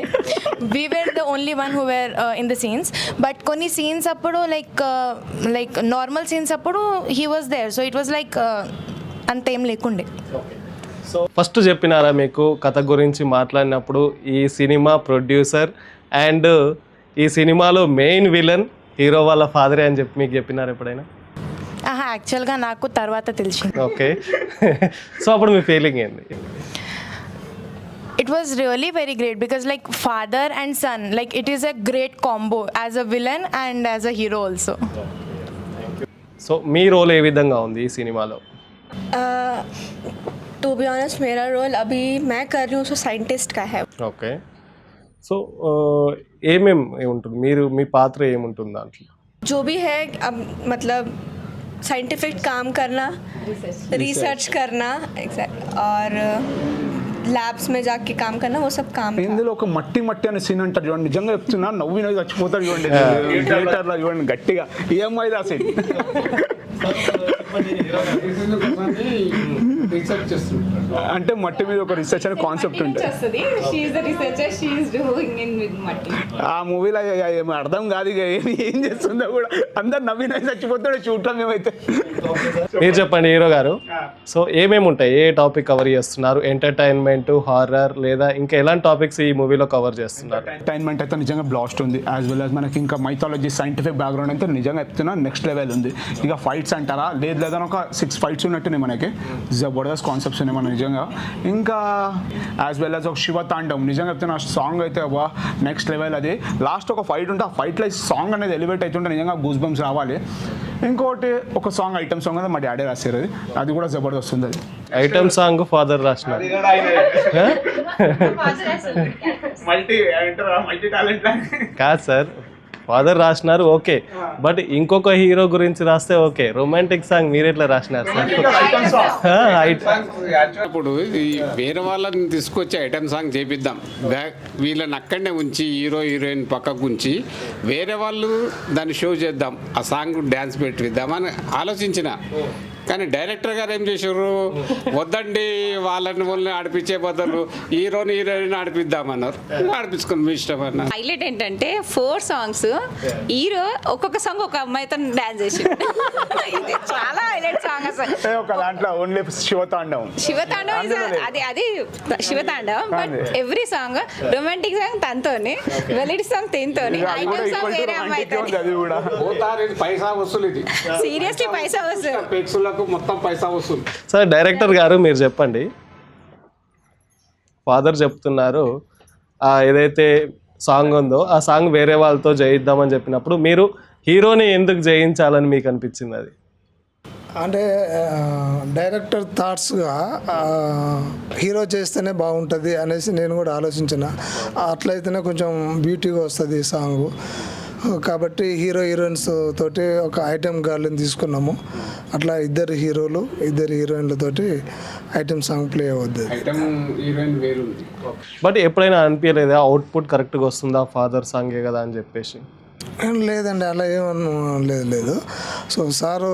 Speaker 8: we were the only one who were in the scenes. But కొన్ని సీన్స్ అప్పుడు లైక్ నార్మల్ సీన్స్ అప్పుడు he was there, so it was like అంతేం లేకుండే.
Speaker 1: సో ఫస్ట్ చెప్పినారా మీకు కథ గురించి మాట్లాడినప్పుడు ఈ సినిమా ప్రొడ్యూసర్ అండ్ ఈ సినిమాలో మెయిన్ విలన్ హీరో వాళ్ళ ఫాదరే అని చెప్పి మీకు చెప్పినారు ఎప్పుడైనా?
Speaker 8: యాక్చువల్గా నాకు తర్వాత తెలిసింది.
Speaker 1: ఓకే. సో అప్పుడు మీ ఫీలింగ్ ఏంది?
Speaker 8: It was really very great because like father and son, like it is a great combo as a villain and as a hero also.
Speaker 1: So మీ రోల్ ఏ విధంగా ఉంది ఈ సినిమాలో?
Speaker 7: टू बी ऑनेस्ट मेरा रोल अभी मैं कर रही हूँ सो साइंटिस्ट का है.
Speaker 1: ఓకే. సో ఏమేమి ఉంటుంది మీ పాత్ర ఏముంటుంది దాంట్లో?
Speaker 7: जो भी है अब मतलब साइंटिफिक काम करना, रिसर्च करना एग्जैक्ट, और ల్యాబ్స్ में जाके काम करना, वो सब काम.
Speaker 2: ఇందులో ఒక మట్టి అనే సీన్ అంటారు చూడండి, నిజంగా చెప్తున్నా నవ్విన చచ్చిపోతారు చూడండి థియేటర్లో చూడండి గట్టిగా ఈఎంఐ రాసి అంటే మట్టి మీద ఒక రీసెర్చ్ అనే కాన్సెప్ట్ ఉంటుంది. ఆ మూవీలో ఏమి అర్థం కాదు ఇక ఏం చేస్తుందో కూడా, అందరు నవ్విన చచ్చిపోతాడు చూడటం మేమైతే.
Speaker 1: మీరు చెప్పండి హీరో గారు, సో ఏమేమి ఉంటాయి, ఏ టాపిక్ కవర్ చేస్తున్నారు? ఎంటర్టైన్మెంట్, హారర్ లేదా ఇంకా ఎలాంటి టాపిక్స్ ఈ మూవీలో కవర్ చేస్తున్నారు?
Speaker 2: ఎంటర్టైన్మెంట్ అయితే నిజంగా బ్లాస్ట్ ఉంది, యాజ్ వెల్ యాజ్ మనకి ఇంకా మైథాలజీ సైంటిఫిక్ బ్యాక్గ్రౌండ్ అయితే నిజంగా చెప్తున్నా నెక్స్ట్ లెవెల్ ఉంది. ఇక ఫైట్స్ అంటారా లేదని ఒక 6 ఫైట్స్ ఉన్నట్టున్నాయి మనకి, జబర్దస్త్ కాన్సెప్ట్స్ ఉన్నాయి మన నిజంగా. ఇంకా యాజ్ వెల్ యాజ్ ఒక శివ తాండవం నిజంగా చెప్తున్నా సాంగ్ అయితే వా నెక్స్ట్ లెవెల్. అది లాస్ట్ ఒక ఫైట్ ఉంటే ఆ ఫైట్లో సాంగ్ అనేది ఎలివేట్ అవుతుంటే నిజంగా గూస్ బంప్స్ రావాలి. ఇంకోటి ఒక సాంగ్ ఐటమ్ సాంగ్ అది మా డాడీ రాశారు, అది కూడా జబర్దస్త్ ఉంది. అది
Speaker 1: ఐటమ్ సాంగ్ ఫాదర్ రాసిన కాదు సార్, ఫాదర్ రాసినారు ఓకే, బట్ ఇంకొక హీరో గురించి రాస్తే ఓకే, రొమాంటిక్ సాంగ్ మీరు ఎట్లా రాసినారు సార్?
Speaker 3: ఇప్పుడు ఈ వేరే వాళ్ళని తీసుకొచ్చి ఐటమ్ సాంగ్ చేపిద్దాం, వీళ్ళని అక్కడనే ఉంచి హీరో హీరోయిన్ పక్కకు ఉంచి వేరే వాళ్ళు దాన్ని షో చేద్దాం, ఆ సాంగ్ డ్యాన్స్ పెట్టిద్దామని ఆలోచించిన. కానీ డైరెక్టర్ గారు ఏం చేశారు, వద్దండి వాళ్ళని ఆడిపించే బదులు హీరోని హీరోయిన్ ఆడిపిద్దామన్నారు, ఆడిపించుకుని మీ ఇష్టం అన్నారు.
Speaker 4: హైలైట్ ఏంటంటే 4 సాంగ్స్ హీరో ఒక్కొక్క సాంగ్ ఒక అమ్మాయితో డాన్స్ చేసి ఇది చాలా హైలైట్ సాంగ్ అసలు.
Speaker 2: ఒక దాంట్లో ఓన్లీ శివతాండవం
Speaker 4: అది శివతాండవం, but every song romantic song తనతోని, వెలిటీ సాంగ్ తినతోని, ఐటమ్ సాంగ్ వేరే అమ్మాయితో.
Speaker 3: పైసా వసూలు, ఇది
Speaker 4: సీరియస్లీ పైసా వసూలు,
Speaker 3: మొత్తం పైసా వసూలు.
Speaker 1: సార్ డైరెక్టర్ గారు మీరు చెప్పండి, ఫాదర్ చెప్తున్నారు ఏదైతే సాంగ్ ఉందో ఆ సాంగ్ వేరే వాళ్ళతో జయిద్దామని చెప్పినప్పుడు మీరు హీరోని ఎందుకు జయించాలని మీకు అనిపించింది? అది
Speaker 5: అంటే డైరెక్టర్ థాట్స్గా హీరో చేస్తేనే బాగుంటుంది అనేసి నేను కూడా ఆలోచించిన, అట్లయితేనే కొంచెం బ్యూటీగా వస్తుంది ఈ సాంగ్. కాబట్టి హీరో హీరోయిన్స్ తోటి ఒక ఐటెం గార్ల్ని తీసుకున్నాము, అట్లా 2 హీరోలు 2 హీరోయిన్లతోటి ఐటెం సాంగ్ ప్లే అవుద్ది.
Speaker 1: బట్ ఎప్పుడైనా అనిపించలేదా అవుట్పుట్ కరెక్ట్గా వస్తుందా, ఫాదర్ సాంగే కదా అని చెప్పేసి?
Speaker 5: లేదండి, అలా లేదు. సో సారు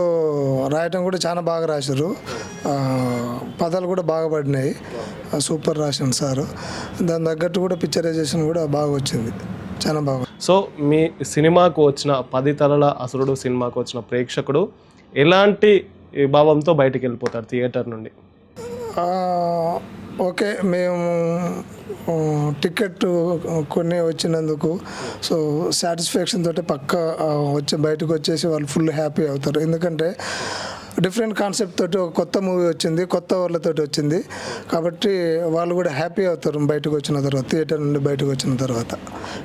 Speaker 5: రాయటం కూడా చాలా బాగా రాశారు, పదాలు కూడా బాగా పడినాయి, సూపర్ రాశాను సారు. దాని తగ్గట్టు కూడా పిక్చరైజేషన్ కూడా బాగా వచ్చింది, చాలా బాగా.
Speaker 1: సో మీ సినిమాకు వచ్చిన 10 తలల అసురుడు సినిమాకు వచ్చిన ప్రేక్షకుడు ఎలాంటి భావంతో బయటికి వెళ్ళిపోతారు థియేటర్ నుండి?
Speaker 5: ఓకే, మేము టికెట్ కొన్ని వచ్చినందుకు సో సాటిస్ఫాక్షన్ తోటి పక్క బయటకు వచ్చేసి వాళ్ళు ఫుల్ హ్యాపీ అవుతారు. ఎందుకంటే డిఫరెంట్ కాన్సెప్ట్ తోటి ఒక కొత్త మూవీ వచ్చింది, కొత్త వాళ్ళతోటి వచ్చింది, కాబట్టి వాళ్ళు కూడా హ్యాపీ అవుతారు బయటకు వచ్చిన తర్వాత, థియేటర్ నుండి బయటకు వచ్చిన తర్వాత.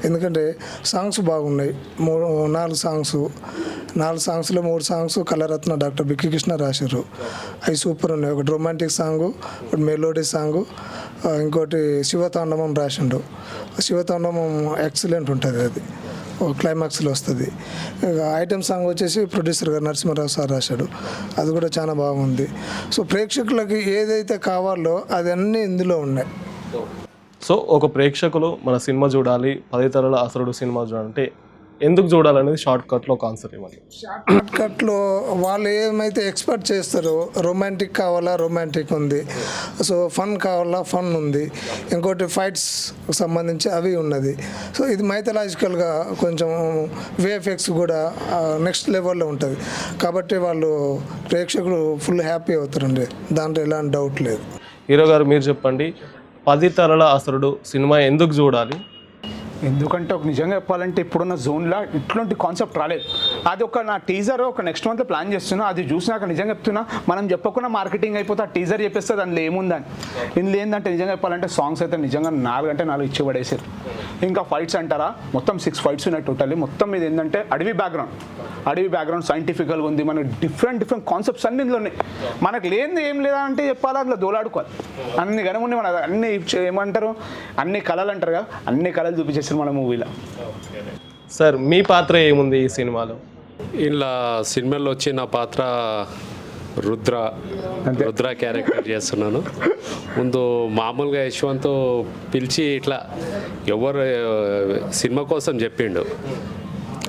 Speaker 5: ఎందుకంటే సాంగ్స్ బాగున్నాయి, 4 సాంగ్స్లో 3 సాంగ్స్ కళరత్న డాక్టర్ బిక్కి కృష్ణ రాశారు, అవి సూపర్ ఉన్నాయి. ఒకటి రొమాంటిక్ సాంగు, ఒకటి మెలోడీ సాంగు, ఇంకోటి శివతాండవం రాసిండు. శివతాండవం ఎక్సలెంట్ ఉంటుంది, అది క్లైమాక్స్లో వస్తుంది. ఐటమ్ సాంగ్ వచ్చేసి ప్రొడ్యూసర్ గారు నరసింహారావు సార్ రాశాడు, అది కూడా చాలా బాగుంది. సో ప్రేక్షకులకి ఏదైతే కావాలో అది అన్నీ ఇందులో ఉన్నాయి.
Speaker 1: సో ఒక ప్రేక్షకులు మన సినిమా చూడాలి, 10 తలల అసురుడు సినిమా చూడాలంటే ఎందుకు చూడాలనేది షార్ట్ కట్లో ఒక ఆన్సర్ ఇవ్వండి.
Speaker 5: షార్ట్ కట్లో వాళ్ళు ఏమైతే ఎక్స్పెక్ట్ చేస్తారో, రొమాంటిక్ కావాలా రొమాంటిక్ ఉంది, సో ఫన్ కావాలా ఫన్ ఉంది, ఇంకోటి ఫైట్స్ సంబంధించి అవి ఉన్నది. సో ఇది మైథలాజికల్గా కొంచెం విఎఫ్ఎక్స్ కూడా నెక్స్ట్ లెవెల్లో ఉంటుంది. కాబట్టి వాళ్ళు ప్రేక్షకులు ఫుల్ హ్యాపీ అవుతారండి, దాంట్లో ఎలాంటి డౌట్ లేదు.
Speaker 1: హీరో గారు మీరు చెప్పండి, 10 తలల అసురుడు సినిమా ఎందుకు చూడాలి?
Speaker 2: ఎందుకంటే ఒక నిజంగా చెప్పాలంటే ఇప్పుడున్న జోన్లో ఇట్లాంటి కాన్సెప్ట్ రాలేదు. అది ఒక నా టీజర్ ఒక నెక్స్ట్ మంత్ ప్లాన్ చేస్తున్నా, అది చూసినాక నిజంగా చెప్తున్నా, మనం చెప్పకుండా మార్కెటింగ్ అయిపోతే ఆ టీజర్ చెప్పేస్తే దానిలో ఏముందని. ఇందులో ఏంటంటే నిజంగా చెప్పాలంటే సాంగ్స్ అయితే నిజంగా 4 అంటే 4 ఇచ్చి పడేసారు. ఇంకా ఫైట్స్ అంటారా, మొత్తం 6 ఫైట్స్ ఉన్నాయి టోటల్లీ. మొత్తం ఇది ఏంటంటే అడవి బ్యాక్గ్రౌండ్ సైంటిఫికల్గా ఉంది. మనకు డిఫరెంట్ కాన్సెప్ట్స్ అన్ని ఇందులో ఉన్నాయి. మనకు లేనిది ఏం లేదా అంటే చెప్పాలా, అందులో దోలాడుకోవాలి. అన్ని గనముంది మన అన్ని ఏమంటారు, అన్ని కళలు అంటారు కదా, అన్ని కళలు చూపించేస్తారు మన మూవీలో.
Speaker 1: సార్ మీ పాత్ర ఏముంది ఈ సినిమాలో?
Speaker 9: ఇలా సినిమాలో వచ్చిన పాత్ర రుద్ర క్యారెక్టర్ చేస్తున్నాను. ముందు మామూలుగా యశ్వంత్ పిలిచి ఇట్లా ఎవరు సినిమా కోసం చెప్పిండు.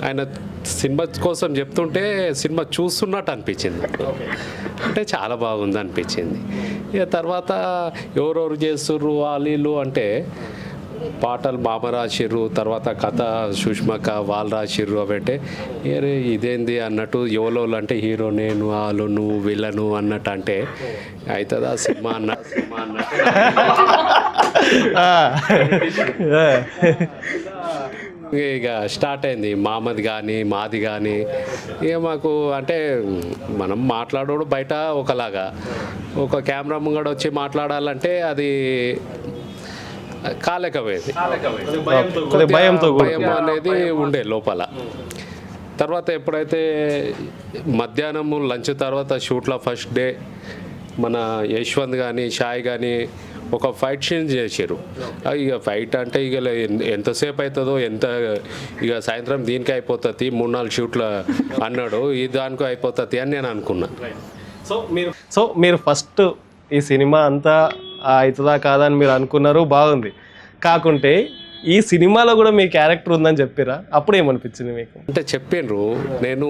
Speaker 9: ఆయన సినిమా కోసం చెప్తుంటే సినిమా చూస్తున్నట్టు అనిపించింది, అంటే చాలా బాగుంది అనిపించింది. ఇక తర్వాత ఎవరెవరు చేస్తుర్రు వాళ్ళు అంటే పాటలు మామ రాసిర్రు, తర్వాత కథ సుష్మక వాళ్ళు రాసిర్రు. అవంటే ఏరే ఇదేంది అన్నట్టు, ఎవరో అంటే హీరో నేను, వాళ్ళు నువ్వు విలను అన్నట్టు. అంటే అవుతుందా సినిమా అన్నట్టు ఇక స్టార్ట్ అయింది. మామది కానీ మాది కానీ ఇక మాకు అంటే మనం మాట్లాడోడు బయట ఒకలాగా, ఒక కెమెరా ముంగడ వచ్చి మాట్లాడాలంటే అది కాలేకపోయేది. భయం అనేది ఉండే లోపల. తర్వాత ఎప్పుడైతే మధ్యాహ్నం లంచ్ తర్వాత షూట్లో ఫస్ట్ డే మన యశ్వంత్ కానీ షాయ్ కానీ ఒక ఫైట్ సీన్ చేసారు. ఇక ఫైట్ అంటే ఇక ఎంతసేపు అవుతుందో, ఇక సాయంత్రం దీనికి అయిపోతుంది, 3-4 షూట్లు అన్నాడు, ఈ దానికి అయిపోతుంది అని నేను అనుకున్నా.
Speaker 1: సో మీరు ఫస్ట్ ఈ సినిమా అంతా అవుతుందా కాదా అని మీరు అనుకున్నారు, బాగుంది. కాకుంటే ఈ సినిమాలో కూడా మీ క్యారెక్టర్ ఉందని చెప్పిరా, అప్పుడు ఏమనిపించింది మీకు?
Speaker 9: అంటే చెప్పిండ్రు, నేను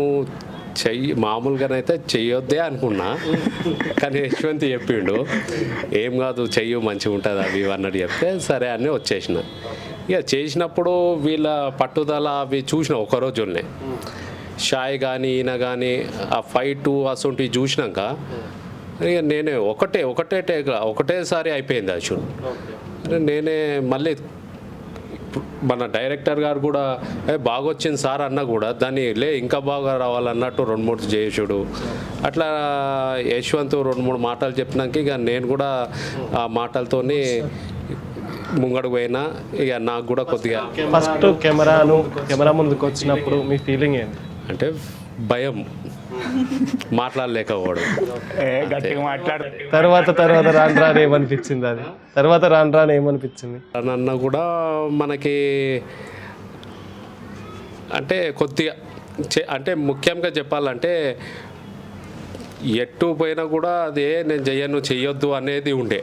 Speaker 9: మామూలుగానైతే చెయ్యొద్దే అనుకున్నా, కానీ యశ్వంత్ చెప్పిండు ఏం కాదు చెయ్యు మంచిగా ఉంటుంది అవి అన్నట్టు చెప్తే సరే అని వచ్చేసిన. ఇక చేసినప్పుడు వీళ్ళ పట్టుదల అవి చూసిన ఒక రోజుల్నే. షాయ్ కానీ ఈయన కానీ ఆ ఫైటు అసొంటివి చూసినాక ఇక నేనే ఒకటేసారి అయిపోయింది ఆ షూట్. నేనే మళ్ళీ మన డైరెక్టర్ గారు కూడా బాగా వచ్చింది సార్ అన్న కూడా దాన్ని ఇంకా బాగా రావాలన్నట్టు 2-3 చేసుడు. అట్లా యశ్వంత్ 2-3 మాటలు చెప్పినాక ఇక నేను కూడా ఆ మాటలతోని ముంగడు పోయినా. ఇక నాకు కూడా కొద్దిగా
Speaker 1: ఫస్ట్ కెమెరా ముందుకు వచ్చినప్పుడు మీ ఫీలింగ్ ఏంటి?
Speaker 9: అంటే భయం, మాట్లాడలేకపోవడం.
Speaker 1: తర్వాత రాను ఏమనిపించింది? అది తర్వాత రాను ఏమనిపించింది
Speaker 9: అన్న కూడా మనకి అంటే కొద్దిగా అంటే ముఖ్యంగా చెప్పాలంటే ఎట్టు పోయినా కూడా అదే నేను చెయ్యొద్దు అనేది ఉండే.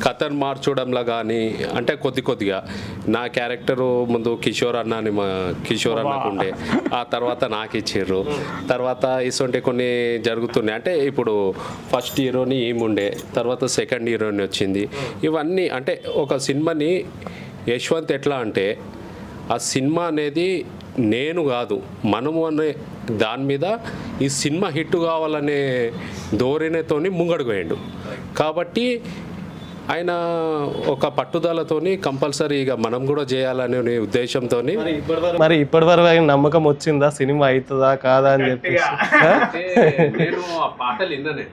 Speaker 9: కథను మార్చడంలో కానీ అంటే కొద్దిగా నా క్యారెక్టరు ముందు కిషోర్ అన్నకు ఉండే, ఆ తర్వాత నాకు ఇచ్చారు. తర్వాత ఇటువంటి కొన్ని జరుగుతున్నాయి. అంటే ఇప్పుడు ఫస్ట్ హీరోని ఏముండే, తర్వాత సెకండ్ హీరోని వచ్చింది. ఇవన్నీ అంటే ఒక సినిమాని యశ్వంత్ ఎట్లా అంటే ఆ సినిమా అనేది నేను కాదు మనము అనే దాని మీద ఈ సినిమా హిట్ కావాలనే ధోరణితోని ముంగడుగు పోయిండు. కాబట్టి ఆయన ఒక పట్టుదలతోని కంపల్సరీగా మనం కూడా చేయాలనే ఉద్దేశంతో.
Speaker 1: మరి ఇప్పటివరకు నమ్మకం వచ్చిందా సినిమా అవుతుందా కాదా అని చెప్పేసి?
Speaker 9: నేను ఆ పాటలు విన్నానే,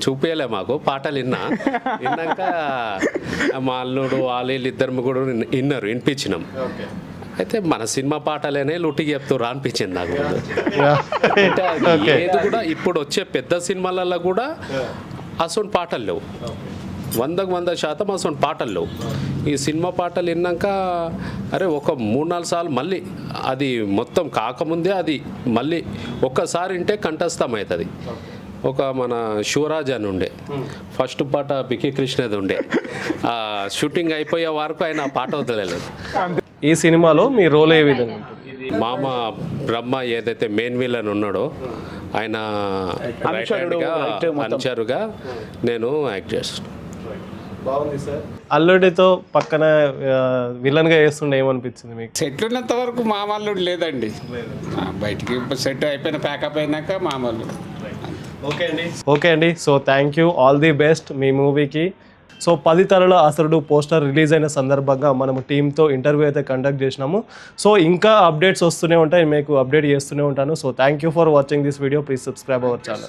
Speaker 9: చూపించలే మాకు పాటలు విన్నాక మా అల్లుడు వాళ్ళిద్దరు కూడా వినిపించినాం. అయితే మన సినిమా పాటలేనే లుట్టి చెప్తారు అనిపించింది నాకు. ఏది కూడా ఇప్పుడు వచ్చే పెద్ద సినిమాలలో కూడా అసలు పాటలు లేవు, 100% అసలు పాటలు లేవు. ఈ సినిమా పాటలు విన్నాక అరే ఒక 3-4 సార్లు మళ్ళీ అది మొత్తం కాకముందే అది మళ్ళీ ఒక్కసారి వింటే కంఠస్థం అవుతుంది. ఒక మన శివరాజ్ అని ఉండే ఫస్ట్ పాట బికి కృష్ణది ఉండే షూటింగ్ అయిపోయే వరకు ఆయన పాట వదలలేదు.
Speaker 1: ఈ సినిమాలో మీ రోల్ ఏ విధంగా ఉంటుంది?
Speaker 9: మామ బ్రహ్మ ఏదైతే మెయిన్ విలన్ ఉన్నాడో ఆయన రైట్ హ్యాండ్గా అనుచరుగా నేను యాక్ట్ చేస్తాను.
Speaker 1: బాగుంది సార్. అల్లుడితో పక్కన విలన్గా చేస్తుండే ఏమనిపించింది మీకు?
Speaker 3: సెట్ ఉన్నంత వరకు మామూలు లేదండి, బయటికి సెట్ అయిపోయిన ప్యాకప్ అయినాక మామూలు.
Speaker 1: ఓకే అండి. So thank you, all the best మీ మూవీకి. సో 10 తలల అసురుడు పోస్టర్ రిలీజ్ అయిన సందర్భంగా మనము టీంతో ఇంటర్వ్యూ అయితే కండక్ట్ చేసినాము. సో ఇంకా అప్డేట్స్ వస్తూనే ఉంటాయి, మీకు అప్డేట్ చేస్తూనే ఉంటాను. So thank you for watching this video. Please subscribe our channel.